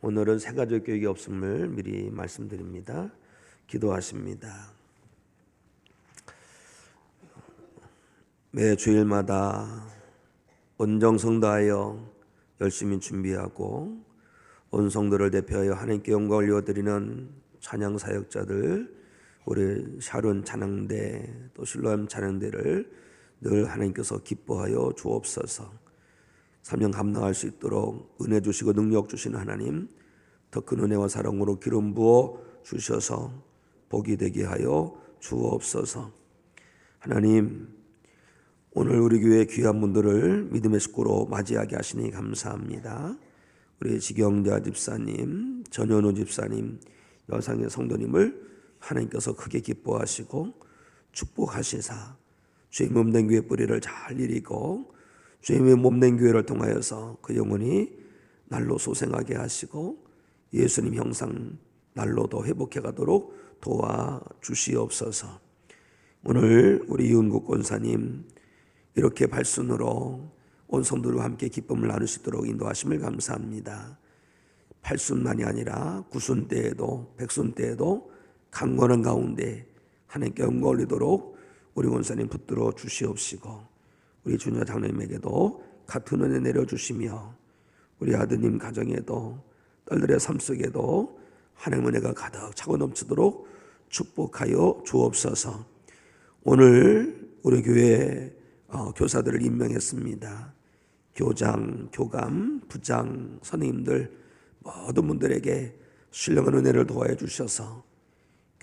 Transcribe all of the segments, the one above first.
오늘은 새가족 교육이 없음을 미리 말씀드립니다. 기도하십니다. 매 주일마다 온정성다하여 열심히 준비하고 온 성도를 대표하여 하나님께 영광 올려드리는 찬양 사역자들, 우리 샤론 찬양대 또 실로암 찬양대를 늘 하나님께서 기뻐하여 주옵소서. 사명 감당할 수 있도록 은혜 주시고 능력 주시는 하나님, 더 큰 은혜와 사랑으로 기름 부어 주셔서 복이 되게 하여 주옵소서. 하나님, 오늘 우리 교회 귀한 분들을 믿음의 식구로 맞이하게 하시니 감사합니다. 우리 지경자 집사님, 전현우 집사님, 여상의 성도님을 하나님께서 크게 기뻐하시고 축복하시사 주의 몸된 교회 뿌리를 잘 이루고 주의 몸된 교회를 통하여서 그 영혼이 날로 소생하게 하시고 예수님 형상 날로 더 회복해 가도록 도와주시옵소서. 오늘 우리 이은국 권사님 이렇게 발순으로 온 성도들과 함께 기쁨을 나눌 수 있도록 인도하심을 감사합니다. 팔순만이 아니라 구순 때에도 백순 때에도 강건한 가운데 하나님께 영광 올리도록 우리 권사님 붙들어 주시옵시고 우리 주녀 장로님에게도 같은 은혜 내려주시며 우리 아드님 가정에도 딸들의 삶 속에도 하나님의 은혜가 가득 차고 넘치도록 축복하여 주옵소서. 오늘 우리 교회 교사들을 임명했습니다. 교장, 교감, 부장, 선생님들 모든 분들에게 신령한 은혜를 도와해 주셔서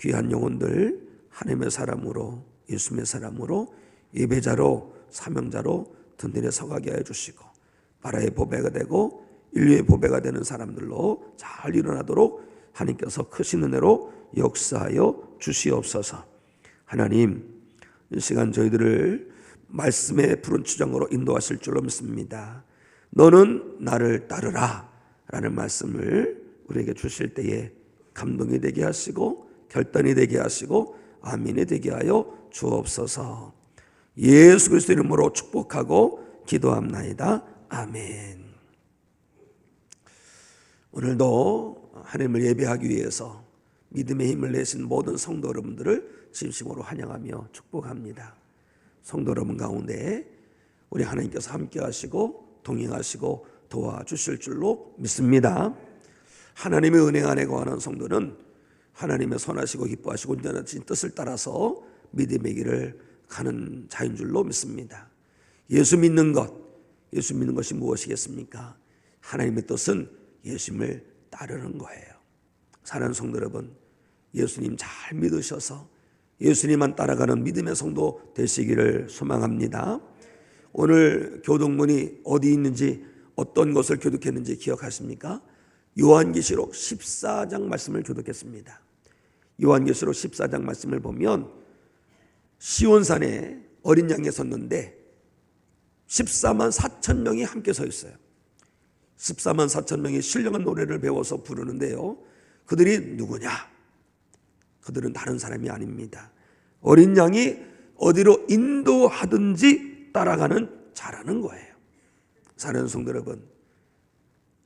귀한 영혼들 하나님의 사람으로 예수님의 사람으로 예배자로 사명자로 든든히 서가게 해주시고 나라의 보배가 되고 인류의 보배가 되는 사람들로 잘 일어나도록 하나님께서 크신 은혜로 역사하여 주시옵소서. 하나님, 이 시간 저희들을 말씀의 푸른 추장으로 인도하실 줄로 믿습니다. 너는 나를 따르라 라는 말씀을 우리에게 주실 때에 감동이 되게 하시고 결단이 되게 하시고 아멘이 되게 하여 주옵소서. 예수 그리스도 이름으로 축복하고 기도합나이다. 아멘. 오늘도 하나님을 예배하기 위해서 믿음의 힘을 내신 모든 성도 여러분들을 진심으로 환영하며 축복합니다. 성도 여러분 가운데 우리 하나님께서 함께 하시고 동행하시고 도와주실 줄로 믿습니다. 하나님의 은혜 안에 거하는 성도는 하나님의 선하시고 기뻐하시고 온전하신 뜻을 따라서 믿음의 길을 가는 자인 줄로 믿습니다. 예수 믿는 것이 무엇이겠습니까? 하나님의 뜻은 예수님을 따르는 거예요. 사랑하는 성도 여러분, 예수님 잘 믿으셔서 예수님만 따라가는 믿음의 성도 되시기를 소망합니다. 오늘 교독문이 어디 있는지 어떤 것을 교독했는지 기억하십니까? 요한계시록 14장 말씀을 교독했습니다. 요한계시록 14장 말씀을 보면 시온산에 어린 양이 섰는데 14만 4천 명이 함께 서 있어요. 14만 4천 명이 신령한 노래를 배워서 부르는데요, 그들이 누구냐? 그들은 다른 사람이 아닙니다. 어린 양이 어디로 인도하든지 따라가는 자라는 거예요. 사랑하는 성도 여러분,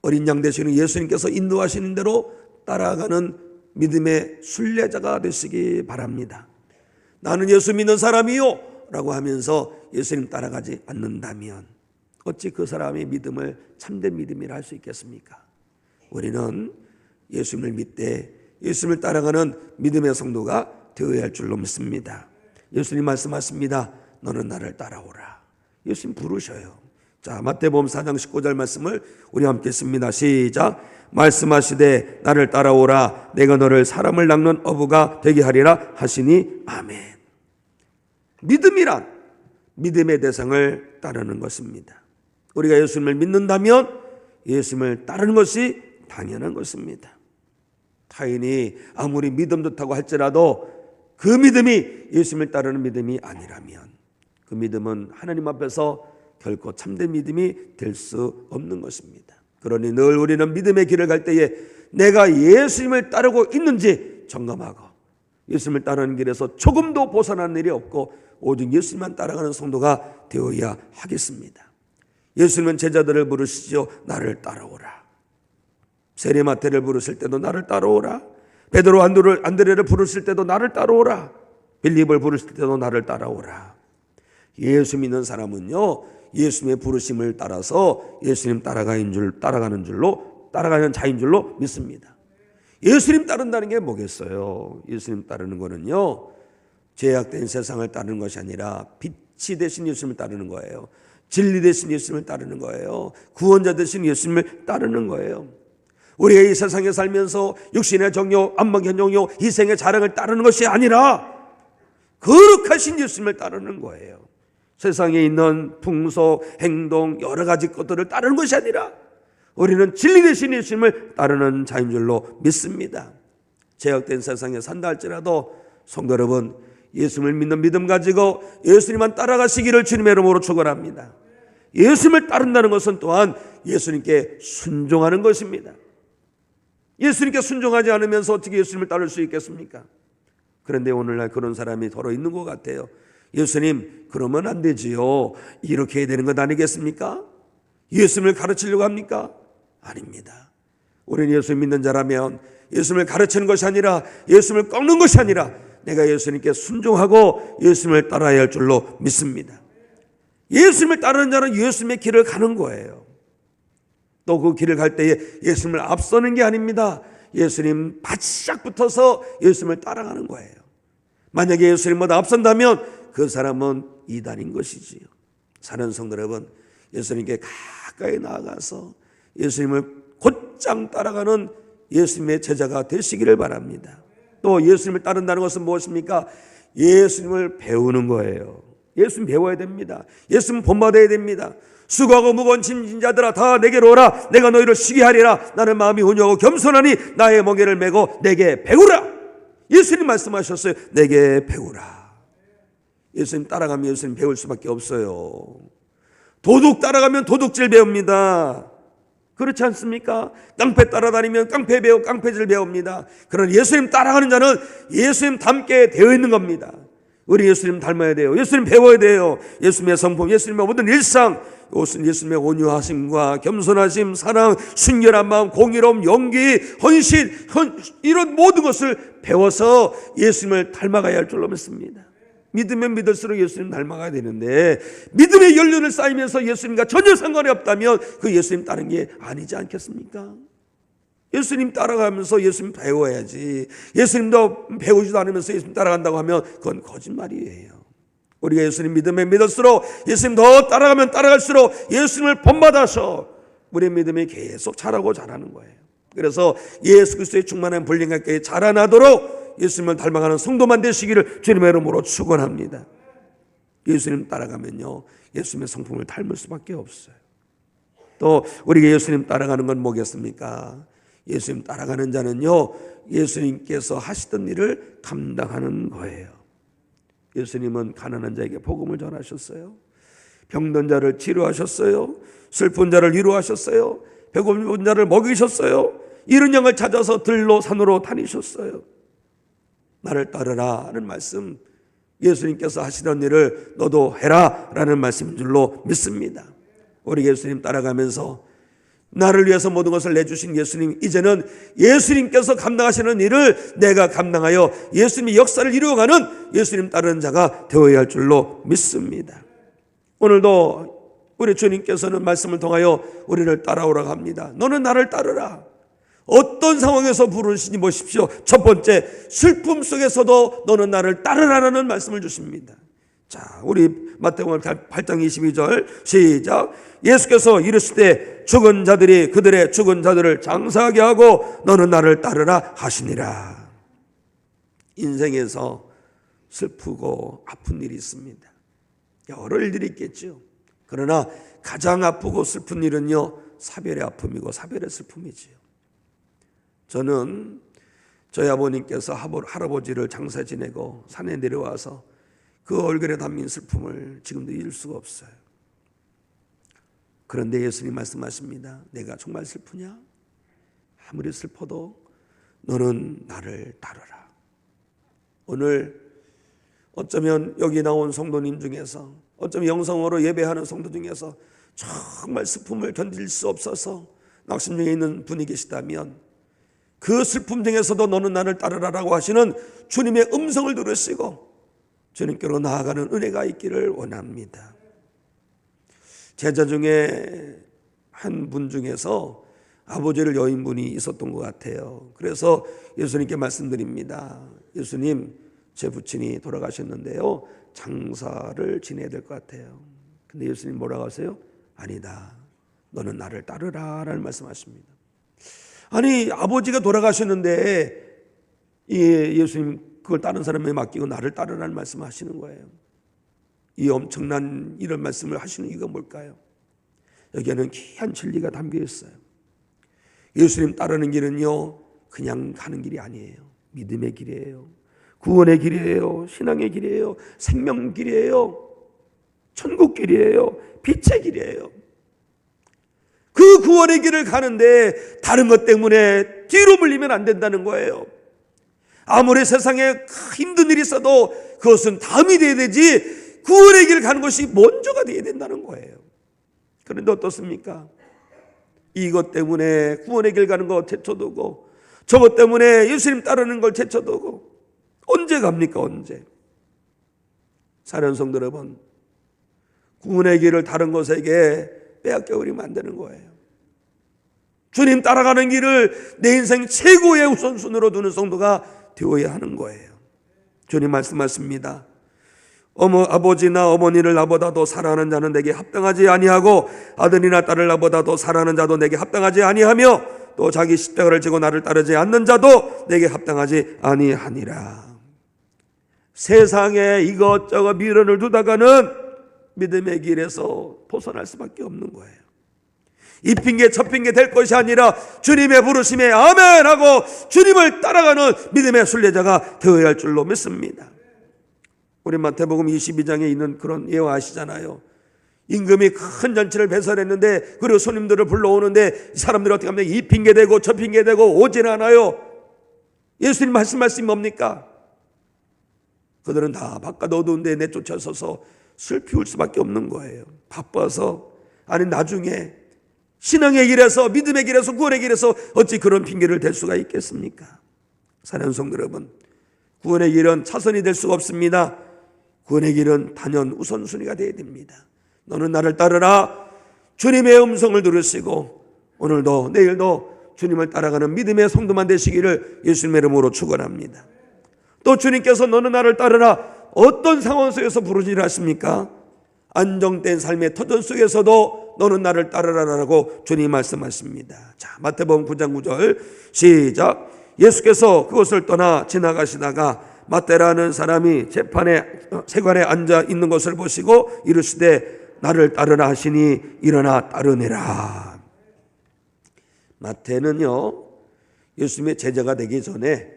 어린 양 되시는 예수님께서 인도하시는 대로 따라가는 믿음의 순례자가 되시기 바랍니다. 나는 예수 믿는 사람이요 라고 하면서 예수님 따라가지 않는다면 어찌 그 사람의 믿음을 참된 믿음이라 할 수 있겠습니까? 우리는 예수님을 믿되 예수님을 따라가는 믿음의 성도가 되어야 할 줄로 믿습니다. 예수님 말씀하십니다. 너는 나를 따라오라. 예수님 부르셔요. 자, 마태복음 4장 19절 말씀을 우리 함께 씁니다. 시작. 말씀하시되 나를 따라오라. 내가 너를 사람을 낚는 어부가 되게 하리라 하시니 아멘. 믿음이란 믿음의 대상을 따르는 것입니다. 우리가 예수님을 믿는다면 예수님을 따르는 것이 당연한 것입니다. 타인이 아무리 믿음 좋다고 할지라도 그 믿음이 예수님을 따르는 믿음이 아니라면 그 믿음은 하나님 앞에서 결코 참된 믿음이 될 수 없는 것입니다. 그러니 늘 우리는 믿음의 길을 갈 때에 내가 예수님을 따르고 있는지 점검하고 예수님을 따르는 길에서 조금도 벗어나는 일이 없고 오직 예수님만 따라가는 성도가 되어야 하겠습니다. 예수님은 제자들을 부르시죠. 나를 따라오라. 세리마태를 부르실 때도 나를 따라오라. 베드로 안드레를 부르실 때도 나를 따라오라. 빌립을 부르실 때도 나를 따라오라. 예수 믿는 사람은요, 예수님의 부르심을 따라서 예수님 따라가는 자인 줄로 믿습니다. 예수님 따른다는 게 뭐겠어요? 예수님 따르는 거는요, 죄악된 세상을 따르는 것이 아니라 빛이 되신 예수님을 따르는 거예요. 진리 되신 예수님을 따르는 거예요. 구원자 되신 예수님을 따르는 거예요. 우리가 이 세상에 살면서 육신의 정욕, 안목의 정욕, 이생의 자랑을 따르는 것이 아니라 거룩하신 예수님을 따르는 거예요. 세상에 있는 풍속, 행동, 여러 가지 것들을 따르는 것이 아니라 우리는 진리 되신 예수님을 따르는 자인 줄로 믿습니다. 죄악된 세상에 산다 할지라도 성도 여러분, 예수님을 믿는 믿음 가지고 예수님만 따라가시기를 주님의 이름으로 축원합니다. 예수님을 따른다는 것은 또한 예수님께 순종하는 것입니다. 예수님께 순종하지 않으면서 어떻게 예수님을 따를 수 있겠습니까? 그런데 오늘날 그런 사람이 더러 있는 것 같아요. 예수님, 그러면 안 되지요. 이렇게 해야 되는 것 아니겠습니까? 예수님을 가르치려고 합니까? 아닙니다. 우리는 예수 믿는 자라면 예수님을 가르치는 것이 아니라, 예수님을 꺾는 것이 아니라 내가 예수님께 순종하고 예수님을 따라야 할 줄로 믿습니다. 예수님을 따르는 자는 예수님의 길을 가는 거예요. 또 그 길을 갈 때에 예수님을 앞서는 게 아닙니다. 예수님 바짝 붙어서 예수님을 따라가는 거예요. 만약에 예수님보다 앞선다면 그 사람은 이단인 것이지요. 사는 성도 여러분, 예수님께 가까이 나아가서 예수님을 곧장 따라가는 예수님의 제자가 되시기를 바랍니다. 또 예수님을 따른다는 것은 무엇입니까? 예수님을 배우는 거예요. 예수님 배워야 됩니다. 예수님 본받아야 됩니다. 수고하고 무거운 짐진 자들아 다 내게로 오라. 내가 너희를 쉬게 하리라. 나는 마음이 온유하고 겸손하니 나의 멍에를 메고 내게 배우라. 예수님 말씀하셨어요. 내게 배우라. 예수님 따라가면 예수님 배울 수밖에 없어요. 도둑 따라가면 도둑질 배웁니다. 그렇지 않습니까? 깡패 따라다니면 깡패질 배웁니다. 그러나 예수님 따라가는 자는 예수님 닮게 되어 있는 겁니다. 우리 예수님 닮아야 돼요. 예수님 배워야 돼요. 예수님의 성품, 예수님의 모든 일상, 예수님의 온유하심과 겸손하심, 사랑, 순결한 마음, 공의로움, 용기, 헌신, 이런 모든 것을 배워서 예수님을 닮아가야 할 줄로 믿습니다. 믿으면 믿을수록 예수님 닮아가야 되는데, 믿음의 연륜을 쌓이면서 예수님과 전혀 상관이 없다면 그 예수님 따르는 게 아니지 않겠습니까? 예수님 따라가면서 예수님 배워야지, 예수님도 배우지도 않으면서 예수님 따라간다고 하면 그건 거짓말이에요. 우리가 예수님 믿으면 믿을수록, 예수님 더 따라가면 따라갈수록 예수님을 본받아서 우리의 믿음이 계속 자라고 자라는 거예요. 그래서 예수 그리스도의 충만한 분량하게 자라나도록 예수님을 닮아가는 성도만 되시기를 주님의 이름으로 축원합니다. 예수님 따라가면요, 예수님의 성품을 닮을 수밖에 없어요. 또 우리가 예수님 따라가는 건 뭐겠습니까? 예수님 따라가는 자는요, 예수님께서 하시던 일을 감당하는 거예요. 예수님은 가난한 자에게 복음을 전하셨어요. 병든 자를 치료하셨어요. 슬픈 자를 위로하셨어요. 배고픈 자를 먹이셨어요. 이른 양을 찾아서 들로 산으로 다니셨어요. 나를 따르라 하는 말씀, 예수님께서 하시던 일을 너도 해라 라는 말씀인 줄로 믿습니다. 우리 예수님 따라가면서 나를 위해서 모든 것을 내주신 예수님, 이제는 예수님께서 감당하시는 일을 내가 감당하여 예수님의 역사를 이루어가는 예수님 따르는 자가 되어야 할 줄로 믿습니다. 오늘도 우리 주님께서는 말씀을 통하여 우리를 따라오라고 합니다. 너는 나를 따르라. 어떤 상황에서 부르시니 보십시오. 첫 번째, 슬픔 속에서도 너는 나를 따르라는 말씀을 주십니다. 자, 우리 마태복음 8장 22절 시작. 예수께서 이르실 때 죽은 자들이 그들의 죽은 자들을 장사하게 하고 너는 나를 따르라 하시니라. 인생에서 슬프고 아픈 일이 있습니다. 여러 일들이 있겠죠. 그러나 가장 아프고 슬픈 일은요, 사별의 아픔이고 사별의 슬픔이지요. 저는 저희 아버님께서 할아버지를 장사 지내고 산에 내려와서 그 얼굴에 담긴 슬픔을 지금도 잊을 수가 없어요. 그런데 예수님 말씀하십니다. 내가 정말 슬프냐? 아무리 슬퍼도 너는 나를 따르라. 오늘 어쩌면 여기 나온 성도님 중에서, 어쩌면 영성으로 예배하는 성도 중에서 정말 슬픔을 견딜 수 없어서 낙심 중에 있는 분이 계시다면 그 슬픔 중에서도 너는 나를 따르라라고 하시는 주님의 음성을 들으시고 주님께로 나아가는 은혜가 있기를 원합니다. 제자 중에 한 분 중에서 아버지를 여인 분이 있었던 것 같아요. 그래서 예수님께 말씀드립니다. 예수님, 제 부친이 돌아가셨는데요, 장사를 지내야 될 것 같아요. 근데 예수님 뭐라고 하세요? 아니다, 너는 나를 따르라 라는 말씀하십니다. 아니, 아버지가 돌아가셨는데 예수님 그걸 다른 사람에게 맡기고 나를 따르라는 말씀을 하시는 거예요. 이 엄청난 이런 말씀을 하시는 이유가 뭘까요? 여기에는 귀한 진리가 담겨 있어요. 예수님 따르는 길은요, 그냥 가는 길이 아니에요. 믿음의 길이에요. 구원의 길이에요. 신앙의 길이에요. 생명 길이에요. 천국 길이에요. 빛의 길이에요. 그 구원의 길을 가는데 다른 것 때문에 뒤로 물리면 안 된다는 거예요. 아무리 세상에 힘든 일이 있어도 그것은 다음이 돼야 되지, 구원의 길을 가는 것이 먼저가 돼야 된다는 거예요. 그런데 어떻습니까? 이것 때문에 구원의 길 가는 거 제쳐두고, 저것 때문에 예수님 따르는 걸 제쳐두고, 언제 갑니까? 언제? 사랑하는 성도 여러분, 구원의 길을 다른 것에게 빼앗겨 버리면 안 되는 거예요. 주님 따라가는 길을 내 인생 최고의 우선순위로 두는 성도가 되어야 하는 거예요. 주님 말씀하십니다. 아버지나 어머니를 나보다 더 사랑하는 자는 내게 합당하지 아니하고 아들이나 딸을 나보다 더 사랑하는 자도 내게 합당하지 아니하며 또 자기 십자가를 지고 나를 따르지 않는 자도 내게 합당하지 아니하니라. 세상에 이것저것 미련을 두다가는 믿음의 길에서 벗어날 수밖에 없는 거예요. 이 핑계 저 핑계 될 것이 아니라 주님의 부르심에 아멘 하고 주님을 따라가는 믿음의 순례자가 되어야 할 줄로 믿습니다. 우리 마태복음 22장에 있는 그런 예화 아시잖아요. 임금이 큰 잔치를 배설했는데 그리고 손님들을 불러오는데 사람들이 어떻게 하면 이 핑계 대고 저 핑계 대고 오질 않아요. 예수님 말씀이 뭡니까? 그들은 다 바깥 어두운 데 내쫓아서서 슬피 울 수밖에 없는 거예요. 바빠서. 아니, 나중에 신앙의 길에서, 믿음의 길에서, 구원의 길에서 어찌 그런 핑계를 댈 수가 있겠습니까? 사랑하는 성도 여러분, 구원의 길은 차선이 될 수가 없습니다. 구원의 길은 단연 우선순위가 되어야 됩니다. 너는 나를 따르라. 주님의 음성을 들으시고 오늘도 내일도 주님을 따라가는 믿음의 성도만 되시기를 예수님의 이름으로 축원합니다. 또 주님께서 너는 나를 따르라, 어떤 상황 속에서 부르시라 하십니까? 안정된 삶의 터전 속에서도 너는 나를 따르라라고 주님이 말씀하십니다. 자, 마태복음 9장 9절 시작. 예수께서 그곳을 떠나 지나가시다가 마태라는 사람이 세관에 앉아 있는 것을 보시고 이르시되 나를 따르라 하시니 일어나 따르니라. 마태는요, 예수님의 제자가 되기 전에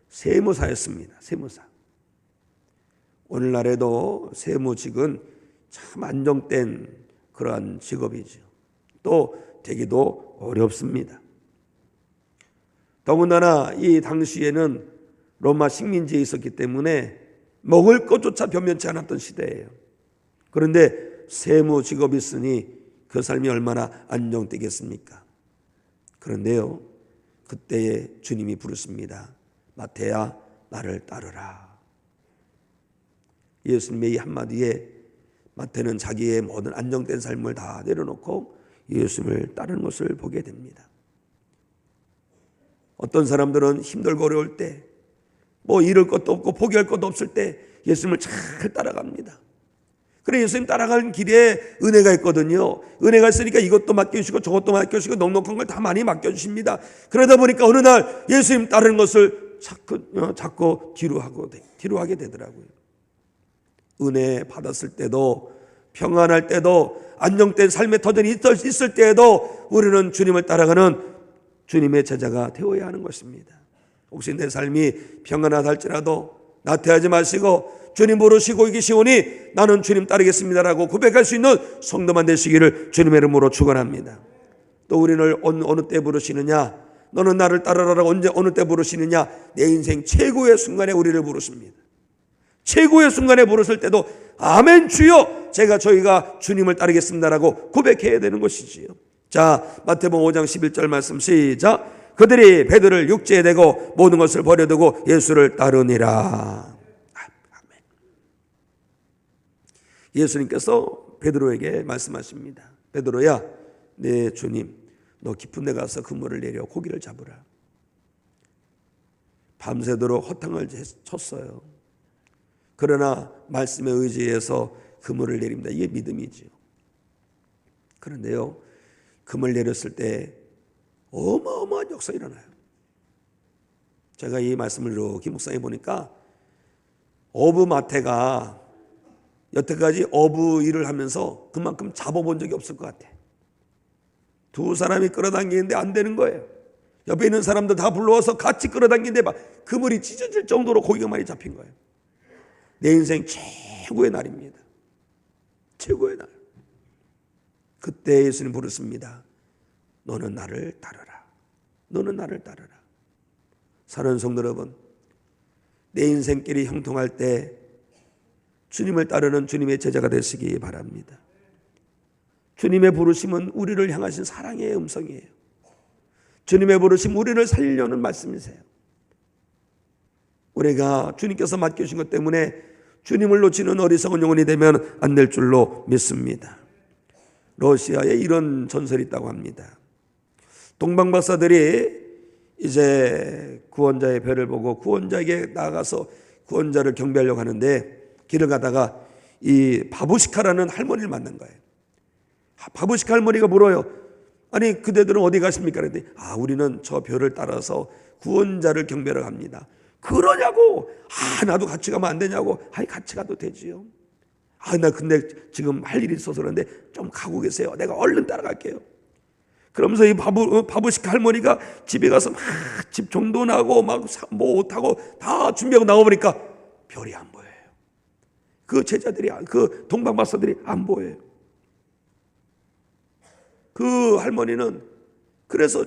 세무사였습니다. 세무사. 오늘날에도 세무직은 참 안정된 그러한 직업이죠. 또 되기도 어렵습니다. 더군다나 이 당시에는 로마 식민지에 있었기 때문에 먹을 것조차 변변치 않았던 시대예요. 그런데 세무 직업이 있으니 그 삶이 얼마나 안정되겠습니까? 그런데요, 그때에 주님이 부르십니다. 마태야, 나를 따르라. 예수님의 이 한마디에 마태는 자기의 모든 안정된 삶을 다 내려놓고 예수님을 따르는 것을 보게 됩니다. 어떤 사람들은 힘들고 어려울 때, 뭐 잃을 것도 없고 포기할 것도 없을 때 예수님을 잘 따라갑니다. 그래, 예수님 따라가는 길에 은혜가 있거든요. 은혜가 있으니까 이것도 맡겨주시고 저것도 맡겨주시고 넉넉한 걸 다 많이 맡겨주십니다. 그러다 보니까 어느 날 예수님 따르는 것을 자꾸 뒤로 하게 되더라고요. 은혜 받았을 때도, 평안할 때도, 안정된 삶의 터전이 있을 때에도 우리는 주님을 따라가는 주님의 제자가 되어야 하는 것입니다. 혹시 내 삶이 평안하다 할지라도 나태하지 마시고 주님 부르시고 이기시오니 나는 주님 따르겠습니다라고 고백할 수 있는 성도만 되시기를 주님의 이름으로 축원합니다. 또 우리를 어느 때 부르시느냐, 너는 나를 따르라라고 어느 때 부르시느냐, 내 인생 최고의 순간에 우리를 부르십니다. 최고의 순간에 부르실 때도 아멘 주여, 저희가 주님을 따르겠습니다라고 고백해야 되는 것이지요. 자, 마태복음 5장 11절 말씀 시작. 그들이 베드로를 육지에 대고 모든 것을 버려두고 예수를 따르니라. 아멘. 예수님께서 베드로에게 말씀하십니다. 베드로야, 네 주님, 너 깊은 데 가서 그물을 내려 고기를 잡으라. 밤새도록 허탕을 쳤어요. 그러나 말씀에 의지해서 그물을 내립니다. 이게 믿음이지요. 그런데요, 그물 내렸을 때 어마어마한 역사가 일어나요. 제가 이 말씀을 이렇게 묵상해 보니까 어부 마태가 여태까지 어부 일을 하면서 그만큼 잡아본 적이 없을 것 같아. 두 사람이 끌어당기는데 안 되는 거예요. 옆에 있는 사람들 다 불러와서 같이 끌어당기는데 막 그물이 찢어질 정도로 고기가 많이 잡힌 거예요. 내 인생 최고의 날입니다. 최고의 날. 그때 예수님 부르십니다. 너는 나를 따르라. 너는 나를 따르라. 사랑하는 성도 여러분, 내 인생길이 형통할 때 주님을 따르는 주님의 제자가 되시기 바랍니다. 주님의 부르심은 우리를 향하신 사랑의 음성이에요. 주님의 부르심 우리를 살리려는 말씀이세요. 우리가 주님께서 맡겨주신 것 때문에 주님을 놓치는 어리석은 영혼이 되면 안 될 줄로 믿습니다. 러시아에 이런 전설이 있다고 합니다. 동방박사들이 이제 구원자의 별을 보고 구원자에게 나아가서 구원자를 경배하려고 하는데 길을 가다가 이 바부시카라는 할머니를 만난 거예요. 바부시카 할머니가 물어요. 아니 그대들은 어디 가십니까? 그랬더니 우리는 저 별을 따라서 구원자를 경배하러 갑니다. 그러냐고. 나도 같이 가면 안 되냐고. 같이 가도 되지요. 나 근데 지금 할 일이 있어서 그런데 좀 가고 계세요. 내가 얼른 따라갈게요. 그러면서 이 바부시카 할머니가 집에 가서 막 집 정돈하고 막 뭐 옷하고 다 준비하고 나와보니까 별이 안 보여요. 그 제자들이, 그 동방박사들이 안 보여요. 그 할머니는 그래서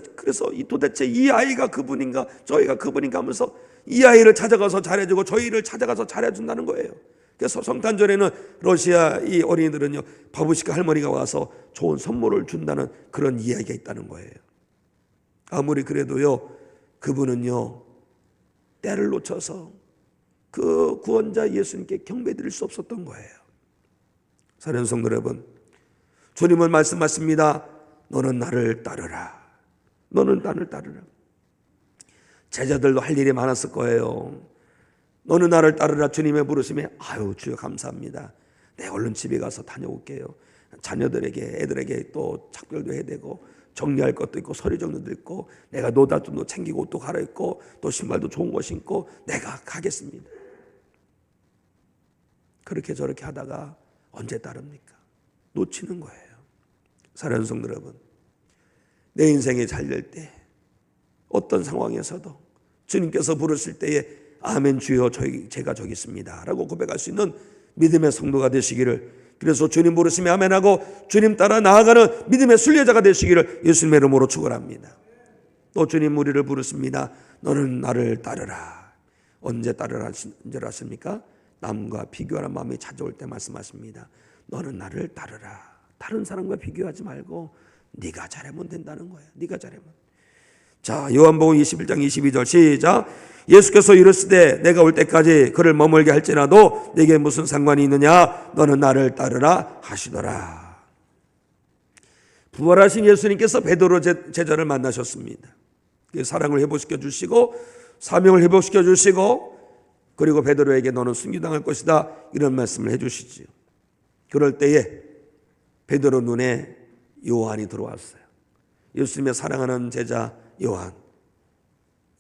도대체 이 아이가 그분인가 저희가 그분인가 하면서 이 아이를 찾아가서 잘해주고 저희를 찾아가서 잘해준다는 거예요. 그래서 성탄절에는 러시아 이 어린이들은요 바부시카 할머니가 와서 좋은 선물을 준다는 그런 이야기가 있다는 거예요. 아무리 그래도요 그분은요 때를 놓쳐서 그 구원자 예수님께 경배드릴 수 없었던 거예요. 사랑하는 성도 여러분, 주님은 말씀하십니다. 너는 나를 따르라. 너는 나를 따르라. 제자들도 할 일이 많았을 거예요. 너는 나를 따르라 주님의 부르심에 주여 감사합니다. 내가 얼른 집에 가서 다녀올게요. 자녀들에게 애들에게 또 작별도 해야 되고 정리할 것도 있고 서류 정리도 있고 내가 노다tum도 챙기고 옷도 갈아입고 또 신발도 좋은 거 신고 내가 가겠습니다. 그렇게 저렇게 하다가 언제 따릅니까? 놓치는 거예요. 사랑하는 성도 여러분, 내 인생이 잘 될 때 어떤 상황에서도 주님께서 부르실 때에 아멘 주여 제가 저기 있습니다 라고 고백할 수 있는 믿음의 성도가 되시기를, 그래서 주님 부르심에 아멘하고 주님 따라 나아가는 믿음의 순례자가 되시기를 예수님의 이름으로 축원합니다. 또 주님 우리를 부르십니다. 너는 나를 따르라. 언제 따르라 줄 아십니까? 남과 비교하는 마음이 찾아올 때 말씀하십니다. 너는 나를 따르라. 다른 사람과 비교하지 말고 네가 잘하면 된다는 거예요. 네가 잘하면. 자, 요한복음 21장 22절 시작. 예수께서 이르시되 내가 올 때까지 그를 머물게 할지라도 네게 무슨 상관이 있느냐? 너는 나를 따르라 하시더라. 부활하신 예수님께서 베드로 제자를 만나셨습니다. 사랑을 회복시켜 주시고 사명을 회복시켜 주시고 그리고 베드로에게 너는 순교당할 것이다 이런 말씀을 해주시지요. 그럴 때에 베드로 눈에 요한이 들어왔어요. 예수님의 사랑하는 제자 요한.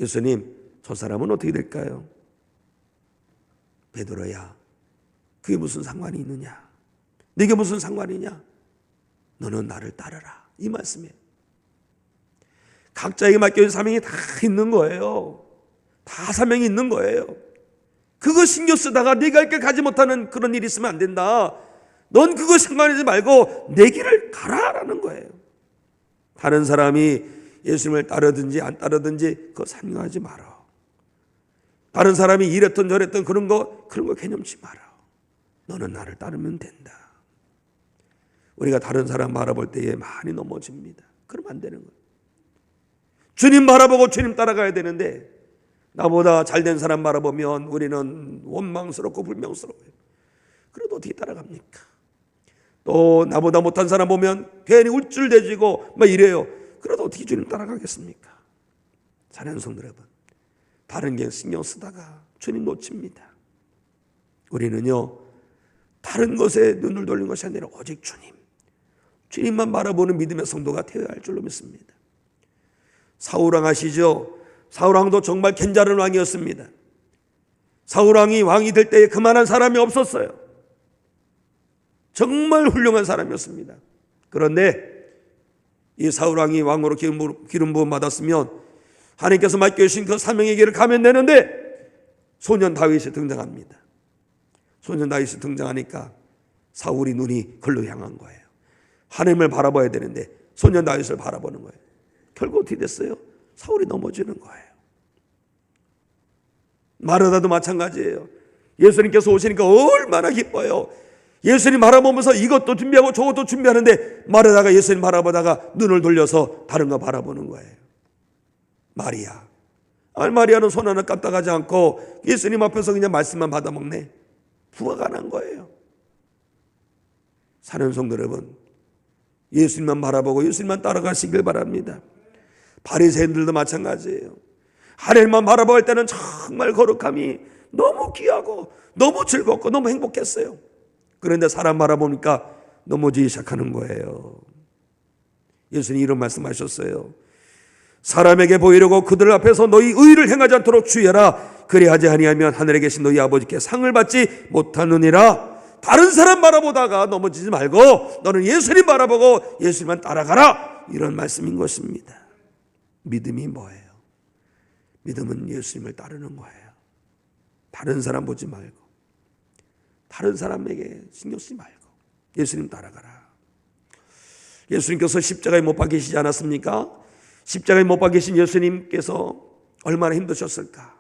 예수님, 저 사람은 어떻게 될까요? 베드로야, 그게 무슨 상관이 있느냐? 네게 무슨 상관이냐? 너는 나를 따르라. 이 말씀이에요. 각자에게 맡겨진 사명이 다 있는 거예요. 다 사명이 있는 거예요. 그거 신경 쓰다가 네가 할 길 가지 못하는 그런 일이 있으면 안 된다. 넌 그거 상관하지 말고 내 길을 가라라는 거예요. 다른 사람이 예수님을 따르든지 안 따르든지 그거 상관하지 마라. 다른 사람이 이랬던 저랬던 그런 거 개념치 마라. 너는 나를 따르면 된다. 우리가 다른 사람 바라볼 때에 많이 넘어집니다. 그러면 안 되는 거예요. 주님 바라보고 주님 따라가야 되는데 나보다 잘된 사람 바라보면 우리는 원망스럽고 불명스러워요. 그래도 어떻게 따라갑니까? 또 나보다 못한 사람 보면 괜히 울줄대지고 막 이래요. 그래도 어떻게 주님 따라가겠습니까? 사랑하는 성도 여러분, 다른 게 신경 쓰다가 주님 놓칩니다. 우리는요, 다른 것에 눈을 돌린 것이 아니라 오직 주님만 바라보는 믿음의 성도가 되어야 할 줄로 믿습니다. 사울왕 아시죠? 사울왕도 정말 괜찮은 왕이었습니다. 사울왕이 왕이 될 때에 그만한 사람이 없었어요. 정말 훌륭한 사람이었습니다. 그런데 이 사울왕이 왕으로 기름 부음 받았으면 하나님께서 맡겨주신 그 사명의 길을 가면 되는데 소년 다윗이 등장합니다. 소년 다윗이 등장하니까 사울이 눈이 그걸로 향한 거예요. 하나님을 바라봐야 되는데 소년 다윗을 바라보는 거예요. 결국 어떻게 됐어요? 사울이 넘어지는 거예요. 마르다도 마찬가지예요. 예수님께서 오시니까 얼마나 기뻐요. 예수님 바라보면서 이것도 준비하고 저것도 준비하는데 마르다가 예수님 바라보다가 눈을 돌려서 다른 거 바라보는 거예요. 마리아. 마리아는 손 하나 까딱하지 않고 예수님 앞에서 그냥 말씀만 받아먹네. 부화가 난 거예요. 사는 성도 여러분, 예수님만 바라보고 예수님만 따라가시길 바랍니다. 바리새인들도 마찬가지예요. 하나님만 바라볼 때는 정말 거룩함이 너무 귀하고 너무 즐겁고 너무 행복했어요. 그런데 사람 바라보니까 넘어지기 시작하는 거예요. 예수님이 이런 말씀하셨어요. 사람에게 보이려고 그들 앞에서 너희 의를 행하지 않도록 주의하라. 그리하지 아니하면 하늘에 계신 너희 아버지께 상을 받지 못하느니라. 다른 사람 바라보다가 넘어지지 말고 너는 예수님 바라보고 예수님만 따라가라. 이런 말씀인 것입니다. 믿음이 뭐예요? 믿음은 예수님을 따르는 거예요. 다른 사람 보지 말고 다른 사람에게 신경 쓰지 말고 예수님 따라가라. 예수님께서 십자가에 못 박히시지 않았습니까? 십자가에 못 박히신 예수님께서 얼마나 힘드셨을까.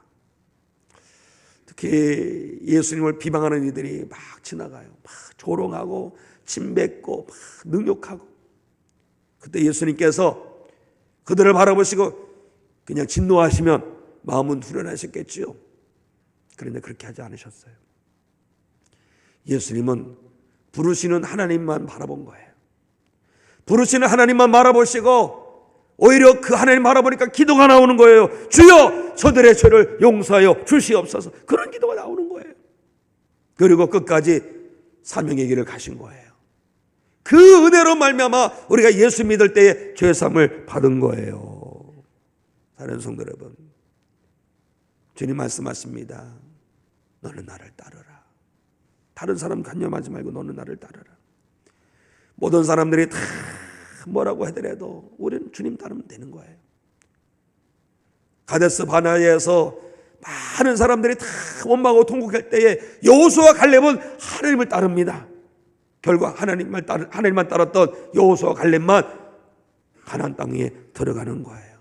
특히 예수님을 비방하는 이들이 막 지나가요. 막 조롱하고 침뱉고 막 능욕하고. 그때 예수님께서 그들을 바라보시고 그냥 진노하시면 마음은 후련하셨겠지요. 그런데 그렇게 하지 않으셨어요. 예수님은 부르시는 하나님만 바라본 거예요. 부르시는 하나님만 바라보시고 오히려 그 하나님 바라보니까 기도가 나오는 거예요. 주여 저들의 죄를 용서하여 주시옵소서. 그런 기도가 나오는 거예요. 그리고 끝까지 사명의 길을 가신 거예요. 그 은혜로 말미암아 우리가 예수 믿을 때에 죄사함을 받은 거예요. 다른 성도 여러분, 주님 말씀하십니다. 너는 나를 따르라. 다른 사람 간념하지 말고 너는 나를 따르라. 모든 사람들이 다 뭐라고 하더라도 우리는 주님 따르면 되는 거예요. 가데스 바네아에서 많은 사람들이 다 원망하고 통곡할 때에 여호수아와 갈렙은 하나님을 따릅니다. 결국 하나님만 따랐던 여호수아와 갈렙만 가나안 땅에 들어가는 거예요.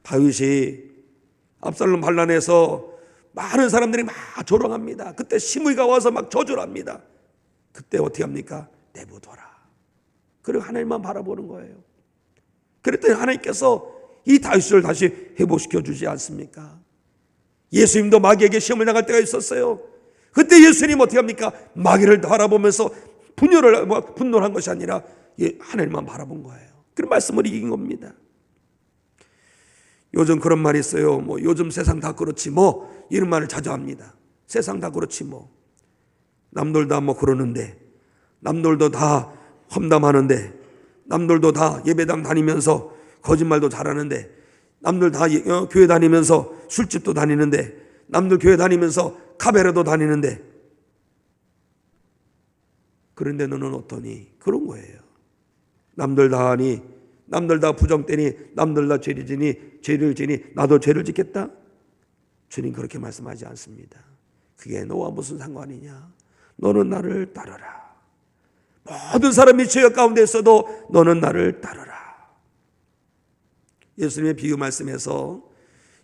다윗이 압살롬 반란에서 많은 사람들이 막 조롱합니다. 그때 시므이가 와서 막 저주를 합니다. 그때 어떻게 합니까? 내버둬라. 그리고 하나님만 바라보는 거예요. 그랬더니 하나님께서 이 다윗을 다시 회복시켜 주지 않습니까? 예수님도 마귀에게 시험을 당할 때가 있었어요. 그때 예수님 어떻게 합니까? 마귀를 바라보면서 분노한 것이 아니라 하나님만 바라본 거예요. 그런 말씀을 이긴 겁니다. 요즘 그런 말이 있어요. 요즘 세상 다 그렇지 이런 말을 자주 합니다. 세상 다 그렇지 남들 다 그러는데, 남들도 다 험담하는데, 남들도 다 예배당 다니면서 거짓말도 잘하는데, 남들 다 교회 다니면서 술집도 다니는데, 남들 교회 다니면서 카베레도 다니는데, 그런데 너는 어떠니? 그런 거예요. 남들 다 하니, 남들 다 부정되니, 남들 다 죄를 지니 나도 죄를 짓겠다? 주님 그렇게 말씀하지 않습니다. 그게 너와 무슨 상관이냐? 너는 나를 따르라. 모든 사람이 죄악 가운데 있어도 너는 나를 따르라. 예수님의 비유 말씀에서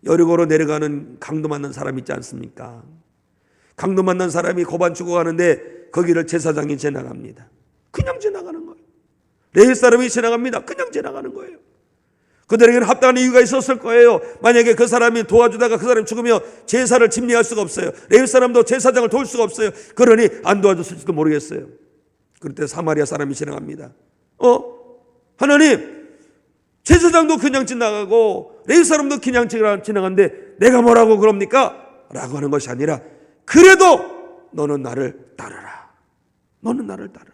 여리고로 내려가는 강도 만난 사람 있지 않습니까? 강도 만난 사람이 고반 주고 가는데 거기를 제사장이 지나갑니다. 그냥 지나가는 거예요. 레위 사람이 지나갑니다. 그냥 지나가는 거예요. 그들에게는 합당한 이유가 있었을 거예요. 만약에 그 사람이 도와주다가 그 사람이 죽으면 제사를 집리할 수가 없어요. 레위 사람도 제사장을 도울 수가 없어요. 그러니 안 도와줬을지도 모르겠어요. 그때 사마리아 사람이 지나갑니다. 하나님, 제사장도 그냥 지나가고 레위 사람도 그냥 지나가는데 내가 뭐라고 그럽니까? 라고 하는 것이 아니라, 그래도 너는 나를 따르라. 너는 나를 따르라.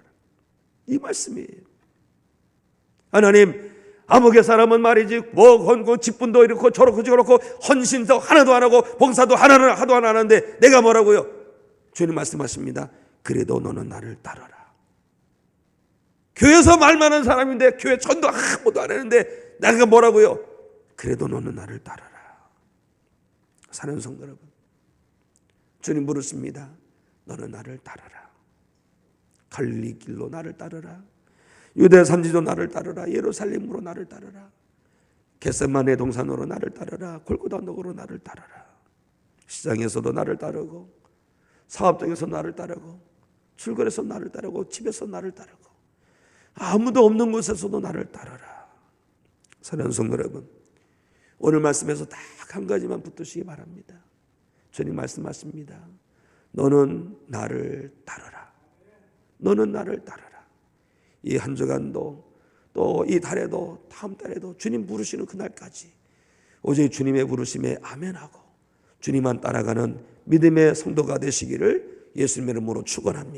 이 말씀이에요. 하나님, 아무개 사람은 말이지 직분도 이렇고 저렇고 헌신도 하나도 안 하고 봉사도 하나도 안 하는데 내가 뭐라고요? 주님 말씀하십니다. 그래도 너는 나를 따르라. 교회에서 말만 하는 사람인데 교회 전도 아무도 안 하는데 내가 뭐라고요? 그래도 너는 나를 따르라. 사랑하는 성도 여러분, 주님 부르십니다. 너는 나를 따르라. 갈릴리 길로 나를 따르라. 유대 산지도 나를 따르라. 예루살렘으로 나를 따르라. 겟세마네 동산으로 나를 따르라. 골고다 언덕으로 나를 따르라. 시장에서도 나를 따르고, 사업장에서 나를 따르고, 출근에서 나를 따르고, 집에서 나를 따르고, 아무도 없는 곳에서도 나를 따르라. 사랑하는 성도 여러분, 오늘 말씀에서 딱 한 가지만 붙드시기 바랍니다. 주님 말씀하십니다. 너는 나를 따르라. 너는 나를 따르라. 이 한 주간도 또 이 달에도 다음 달에도 주님 부르시는 그날까지 오직 주님의 부르심에 아멘하고 주님만 따라가는 믿음의 성도가 되시기를 예수님의 이름으로 축원합니다.